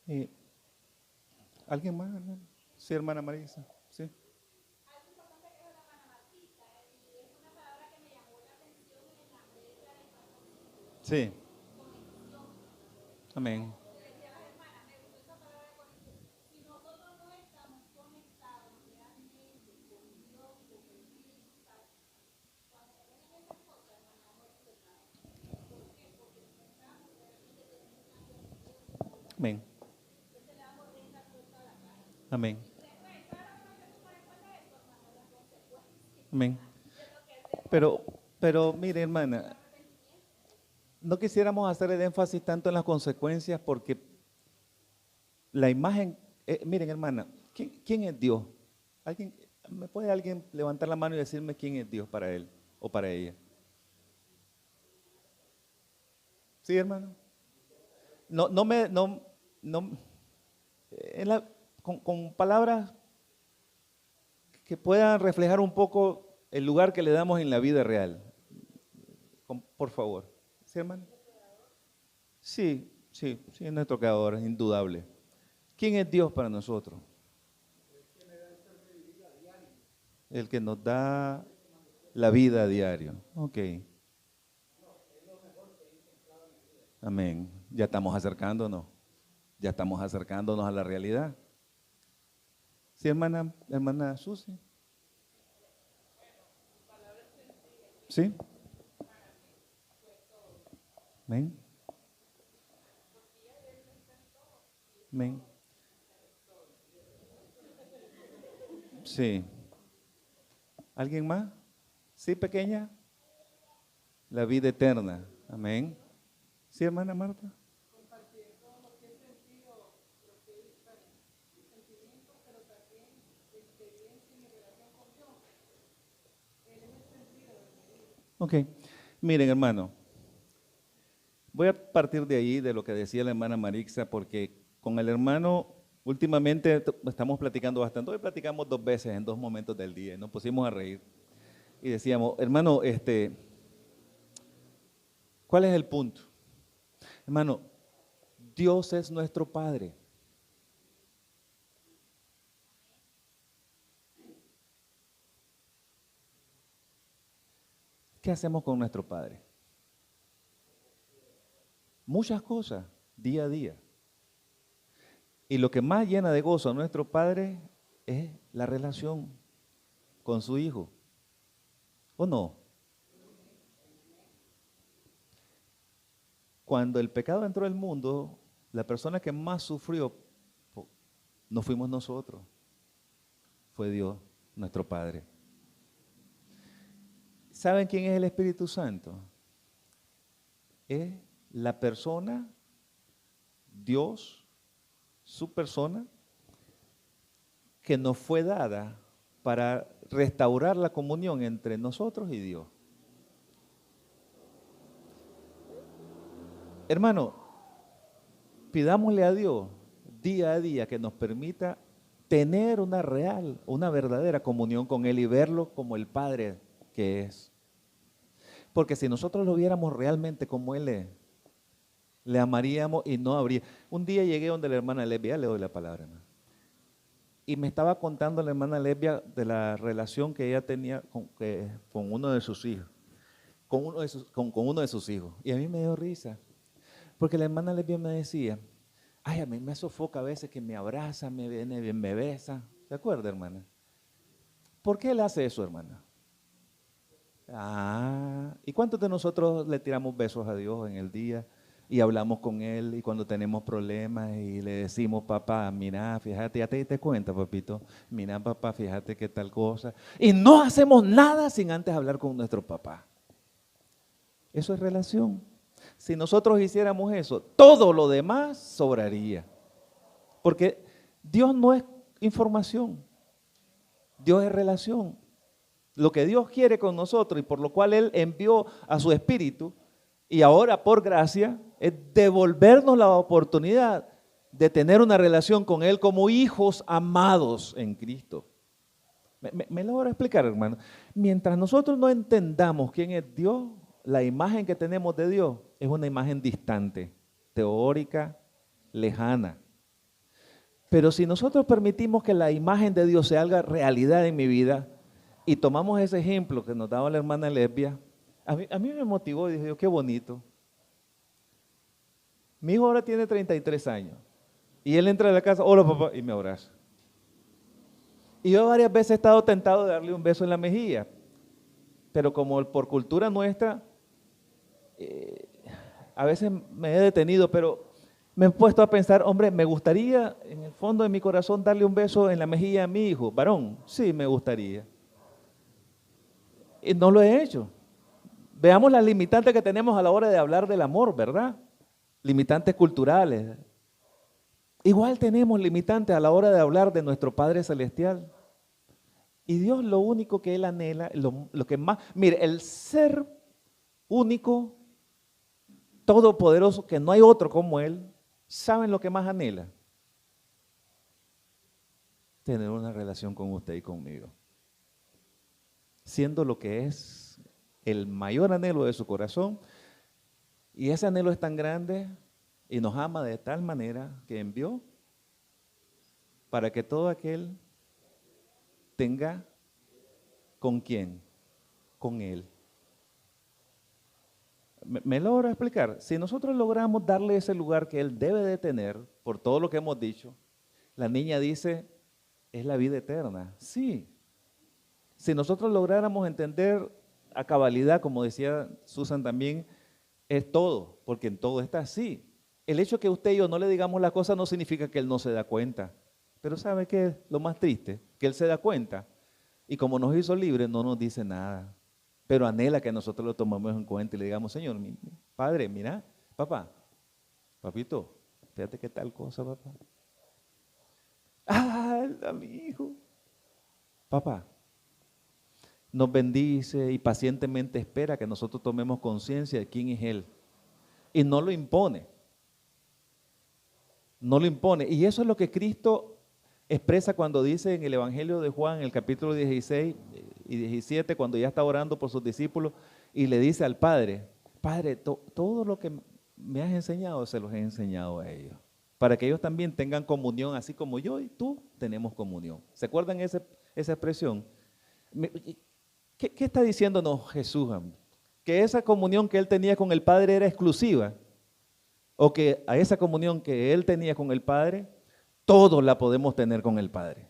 Eh, ¿Alguien más, hermano? Sí, hermana Marisa. Sí. Sí. Amén. Amén. Amén. Amén. Pero, pero mire, hermana, no quisiéramos hacer el énfasis tanto en las consecuencias porque la imagen, miren, hermana, ¿quién es Dios? ¿Alguien, ¿me puede alguien levantar la mano y decirme quién es Dios para él o para ella? ¿Sí, hermano? No, no, con palabras que puedan reflejar un poco el lugar que le damos en la vida real. Por favor. ¿Sí, hermano? Sí, sí, sí, es nuestro creador, es indudable. ¿Quién es Dios para nosotros? El que nos da la vida a diario. Ok. Amén. Ya estamos acercándonos. Ya estamos acercándonos a la realidad. ¿Sí, hermana Susi? ¿Sí? Amén. Amén. Sí. ¿Alguien más? ¿Sí, pequeña? La vida eterna. Amén. ¿Sí, hermana Marta? Ok. Miren, hermano, voy a partir de ahí, de lo que decía la hermana Marixa, porque con el hermano últimamente estamos platicando bastante. Hoy platicamos 2 veces en 2 momentos del día y nos pusimos a reír. Y decíamos, hermano, ¿cuál es el punto? Hermano, Dios es nuestro Padre. ¿Qué hacemos con nuestro Padre? Muchas cosas, día a día. Y lo que más llena de gozo a nuestro Padre es la relación con su Hijo. ¿O no? Cuando el pecado entró al mundo, la persona que más sufrió no fuimos nosotros, fue Dios, nuestro Padre. ¿Saben quién es el Espíritu Santo? Es la persona, Dios, su persona, que nos fue dada para restaurar la comunión entre nosotros y Dios. Hermano, pidámosle a Dios día a día que nos permita tener una real, una verdadera comunión con Él y verlo como el Padre que es. Porque si nosotros lo viéramos realmente como Él es, le amaríamos y no habría. Un día llegué donde la hermana Lesbia, le doy la palabra, hermano, y me estaba contando la hermana Lesbia de la relación que ella tenía con uno de sus hijos, con uno de sus hijos. Y a mí me dio risa, porque la hermana Lesbia me decía, ay, a mí me sofoca a veces que me abraza, me viene, me besa. ¿Se acuerda, hermana? ¿Por qué él hace eso, hermana? ¿Y cuántos de nosotros le tiramos besos a Dios en el día y hablamos con Él y cuando tenemos problemas y le decimos, papá, mira, fíjate, ya te diste cuenta, papito, mira, papá, fíjate qué tal cosa? Y no hacemos nada sin antes hablar con nuestro papá. Eso es relación. Si nosotros hiciéramos eso, todo lo demás sobraría. Porque Dios no es información, Dios es relación. Lo que Dios quiere con nosotros y por lo cual Él envió a su Espíritu y ahora por gracia es devolvernos la oportunidad de tener una relación con Él como hijos amados en Cristo. ¿Me logro explicar, hermano? Mientras nosotros no entendamos quién es Dios, la imagen que tenemos de Dios es una imagen distante, teórica, lejana. Pero si nosotros permitimos que la imagen de Dios se haga realidad en mi vida, y tomamos ese ejemplo que nos daba la hermana Lesbia, a mí me motivó y dije, qué bonito. Mi hijo ahora tiene 33 años y él entra a la casa, hola papá, y me abraza. Y yo varias veces he estado tentado de darle un beso en la mejilla, pero como por cultura nuestra, a veces me he detenido, pero me he puesto a pensar, hombre, me gustaría en el fondo de mi corazón darle un beso en la mejilla a mi hijo, varón, sí me gustaría. Y no lo he hecho. Veamos las limitantes que tenemos a la hora de hablar del amor, ¿verdad? Limitantes culturales. Igual tenemos limitantes a la hora de hablar de nuestro Padre Celestial. Y Dios lo único que Él anhela, lo que más, mire, el ser único, todopoderoso, que no hay otro como Él, ¿saben lo que más anhela? Tener una relación con usted y conmigo. Siendo lo que es el mayor anhelo de su corazón, y ese anhelo es tan grande y nos ama de tal manera que envió para que todo aquel tenga ¿con quién? Con Él. ¿Me logro explicar? Si nosotros logramos darle ese lugar que Él debe de tener, por todo lo que hemos dicho, la niña dice, es la vida eterna. Sí. Si nosotros lográramos entender a cabalidad, como decía Susan también, es todo, porque en todo está así. El hecho que usted y yo no le digamos la cosa no significa que Él no se da cuenta. Pero ¿sabe qué es lo más triste? Que Él se da cuenta y como nos hizo libres no nos dice nada. Pero anhela que nosotros lo tomemos en cuenta y le digamos, Señor, Padre, mira, papá, papito, fíjate qué tal cosa, papá. Ah, mi hijo. Papá, nos bendice y pacientemente espera que nosotros tomemos conciencia de quién es Él. Y no lo impone. No lo impone. Y eso es lo que Cristo expresa cuando dice en el Evangelio de Juan, en el capítulo 16 y 17, cuando ya está orando por sus discípulos y le dice al Padre, Padre, todo lo que me has enseñado, se los he enseñado a ellos, para que ellos también tengan comunión, así como yo y tú tenemos comunión. ¿Se acuerdan esa expresión? ¿Qué está diciéndonos Jesús? Que esa comunión que él tenía con el Padre era exclusiva, o que a esa comunión que él tenía con el Padre, todos la podemos tener con el Padre.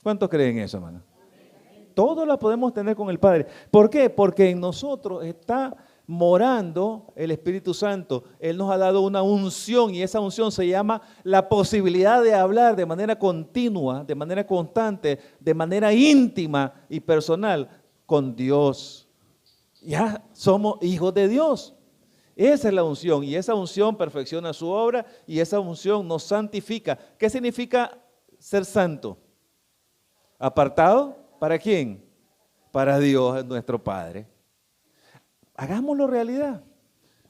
¿Cuántos creen eso, hermano? Todos la podemos tener con el Padre. ¿Por qué? Porque en nosotros está morando el Espíritu Santo. Él nos ha dado una unción y esa unción se llama la posibilidad de hablar de manera continua, de manera constante, de manera íntima y personal con Dios. Ya somos hijos de Dios. Esa es la unción y esa unción perfecciona su obra y esa unción nos santifica. ¿Qué significa ser santo? ¿Apartado? ¿Para quién? Para Dios, nuestro Padre. Hagámoslo realidad.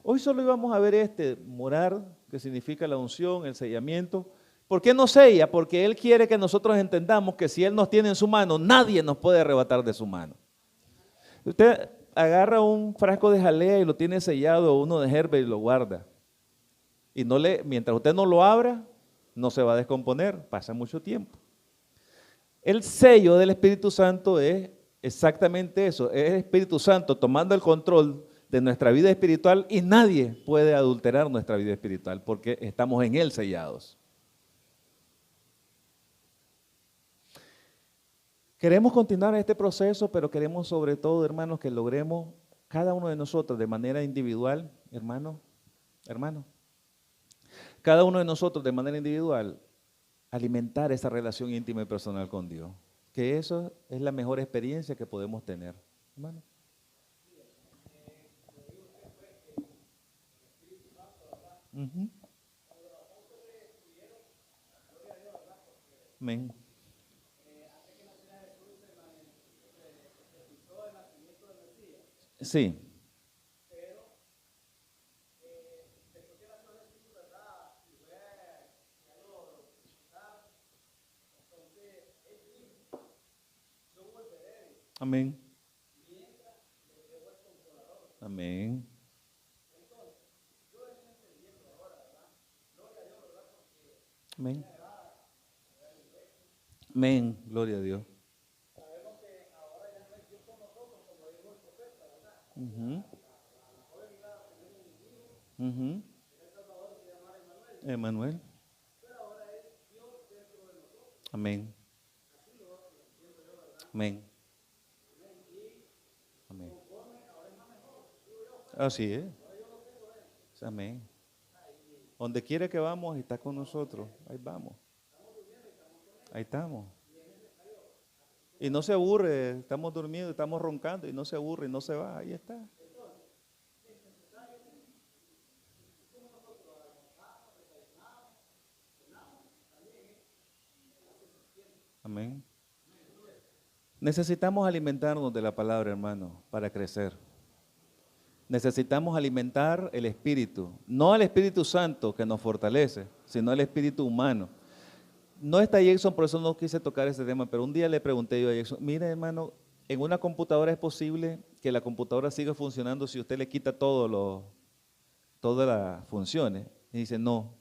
Hoy solo íbamos a ver morar, que significa la unción, el sellamiento. ¿Por qué nos sella? Porque Él quiere que nosotros entendamos que si Él nos tiene en su mano, nadie nos puede arrebatar de su mano. Usted agarra un frasco de jalea y lo tiene sellado, uno de Herbert y lo guarda. Y mientras usted no lo abra, no se va a descomponer, pasa mucho tiempo. El sello del Espíritu Santo es exactamente eso, es el Espíritu Santo tomando el control de nuestra vida espiritual y nadie puede adulterar nuestra vida espiritual porque estamos en Él sellados. Queremos continuar este proceso, pero queremos sobre todo, hermanos, que logremos cada uno de nosotros de manera individual, hermano, cada uno de nosotros de manera individual, alimentar esa relación íntima y personal con Dios. Que eso es la mejor experiencia que podemos tener, hermano. Uh-huh. Amén. Sí. Amén. Amén. Amén. Amén. Gloria a Dios. Uh-huh. Uh-huh. Emanuel. Amén. Amén. Amén. Así es. Amén. Donde quiera que vamos, está con nosotros. Ahí vamos. Ahí estamos. Y no se aburre, estamos durmiendo, estamos roncando y no se aburre y no se va, ahí está. Amén. Necesitamos alimentarnos de la palabra, hermano, para crecer. Necesitamos alimentar el Espíritu, no el Espíritu Santo que nos fortalece, sino el Espíritu humano. No está Jackson, por eso no quise tocar ese tema, pero un día le pregunté yo a Jackson, mire hermano, en una computadora es posible que la computadora siga funcionando si usted le quita todas las funciones. Y dice, no.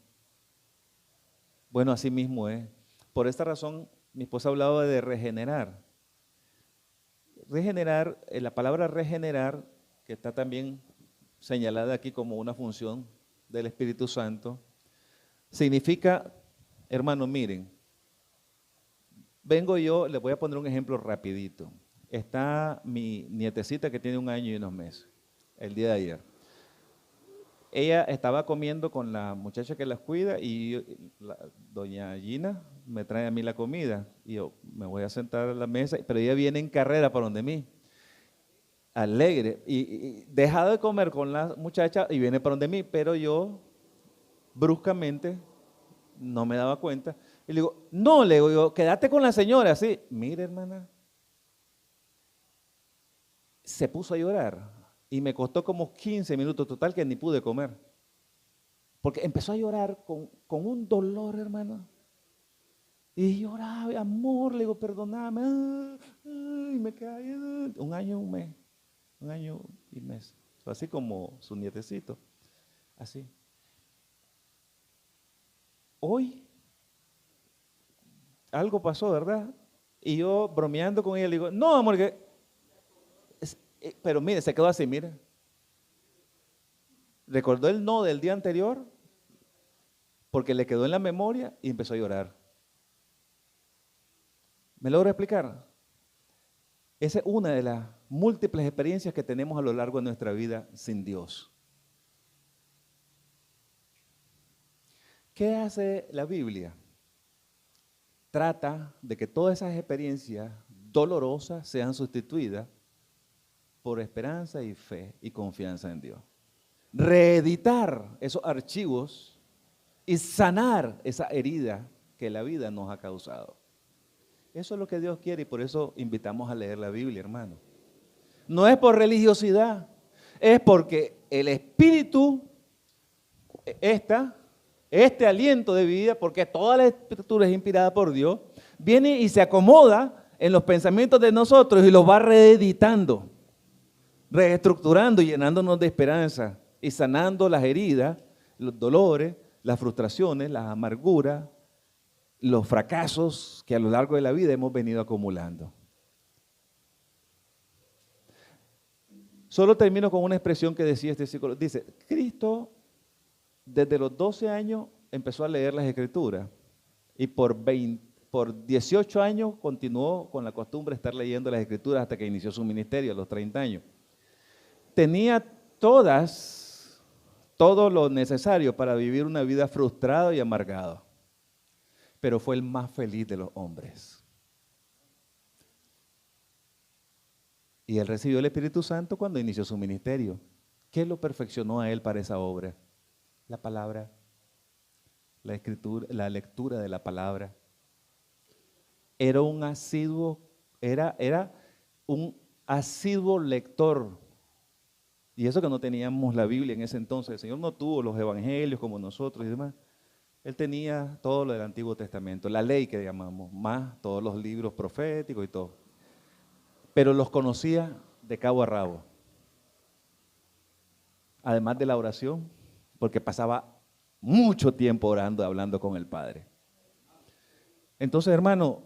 Bueno, así mismo es. Por esta razón, mi esposa hablaba de regenerar. Regenerar, la palabra regenerar, que está también señalada aquí como una función del Espíritu Santo, significa, hermano, miren, vengo yo, les voy a poner un ejemplo rapidito. Está mi nietecita que tiene 1 año y unos meses, el día de ayer. Ella estaba comiendo con la muchacha que las cuida y doña Gina me trae a mí la comida y yo me voy a sentar a la mesa, pero ella viene en carrera para donde mí, alegre, y deja de comer con la muchacha y viene para donde mí, pero yo bruscamente no me daba cuenta y le digo, no, le digo, quédate con la señora, sí, mire hermana, se puso a llorar. Y me costó como 15 minutos total que ni pude comer. Porque empezó a llorar con un dolor, hermano. Y lloraba, amor, le digo, perdóname. Ay, me caí. 1 año, 1 mes. 1 año y mes. Así como su nietecito. Así. Hoy, algo pasó, ¿verdad? Y yo bromeando con ella, le digo, no, amor, pero mire, se quedó así, mire. Recordó el no del día anterior porque le quedó en la memoria y empezó a llorar. ¿Me logro explicar? Esa es una de las múltiples experiencias que tenemos a lo largo de nuestra vida sin Dios. ¿Qué hace la Biblia? Trata de que todas esas experiencias dolorosas sean sustituidas por esperanza y fe y confianza en Dios. Reeditar esos archivos y sanar esa herida que la vida nos ha causado. Eso es lo que Dios quiere y por eso invitamos a leer la Biblia, hermano. No es por religiosidad, es porque el Espíritu, este aliento de vida, porque toda la Escritura es inspirada por Dios, viene y se acomoda en los pensamientos de nosotros y los va reeditando, reestructurando y llenándonos de esperanza y sanando las heridas, los dolores, las frustraciones, las amarguras, los fracasos que a lo largo de la vida hemos venido acumulando. Solo termino con una expresión que decía este versículo. Dice, Cristo desde los 12 años empezó a leer las Escrituras y por 18 años continuó con la costumbre de estar leyendo las Escrituras hasta que inició su ministerio a los 30 años. Tenía todo lo necesario para vivir una vida frustrada y amargada, pero fue el más feliz de los hombres. Y él recibió el Espíritu Santo cuando inició su ministerio. ¿Qué lo perfeccionó a él para esa obra? La palabra, la escritura, la lectura de la palabra. Era un asiduo lector. Y eso que no teníamos la Biblia en ese entonces. El Señor no tuvo los evangelios como nosotros y demás. Él tenía todo lo del Antiguo Testamento, la ley que llamamos, más todos los libros proféticos y todo. Pero los conocía de cabo a rabo. Además de la oración, porque pasaba mucho tiempo orando, hablando con el Padre. Entonces, hermano,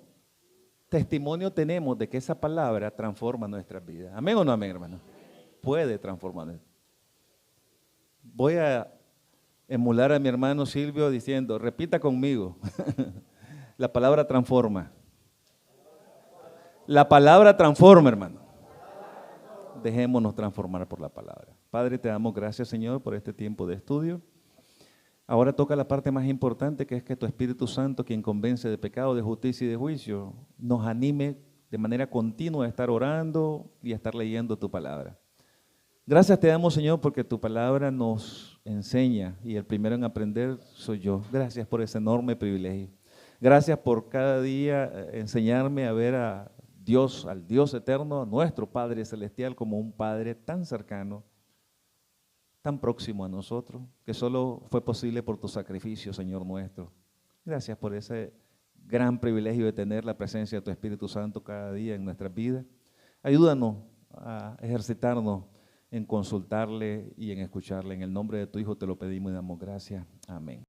testimonio tenemos de que esa palabra transforma nuestras vidas. ¿Amén o no amén, hermano? Puede transformar. Voy a emular a mi hermano Silvio diciendo, repita conmigo, la palabra transforma. La palabra transforma, hermano. Dejémonos transformar por la palabra. Padre, te damos gracias, Señor, por este tiempo de estudio. Ahora toca la parte más importante, que es que tu Espíritu Santo, quien convence de pecado, de justicia y de juicio, nos anime de manera continua a estar orando y a estar leyendo tu palabra. Gracias te damos, Señor, porque tu palabra nos enseña y el primero en aprender soy yo. Gracias por ese enorme privilegio. Gracias por cada día enseñarme a ver a Dios, al Dios eterno, a nuestro Padre Celestial, como un Padre tan cercano, tan próximo a nosotros, que solo fue posible por tu sacrificio, Señor nuestro. Gracias por ese gran privilegio de tener la presencia de tu Espíritu Santo cada día en nuestras vidas. Ayúdanos a ejercitarnos en consultarle y en escucharle. En el nombre de tu Hijo te lo pedimos y damos gracias. Amén.